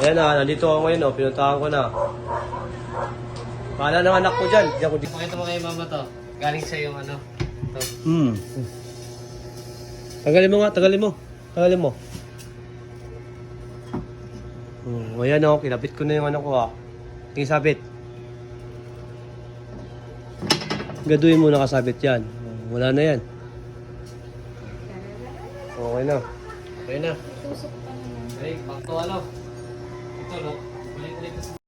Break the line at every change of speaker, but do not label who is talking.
Ayan na, nandito ako ngayon, oh. Pinuntahan ko na. Paala ng anak ko dyan. Diyan ko di...
Pakita mo kay mama to. Galing sa yung ano. To.
Tagalin mo nga, tagalin mo. Tagalin mo. Ayan ako, kinapit ko na yung ano ko ha. Tingin sabit. Gaduhin mo nakasabit yan. Wala na yan. Okay na.
Okay na.
Tusok pa naman.
Okay, pang to ano. Ito, no? Ulit-ulit.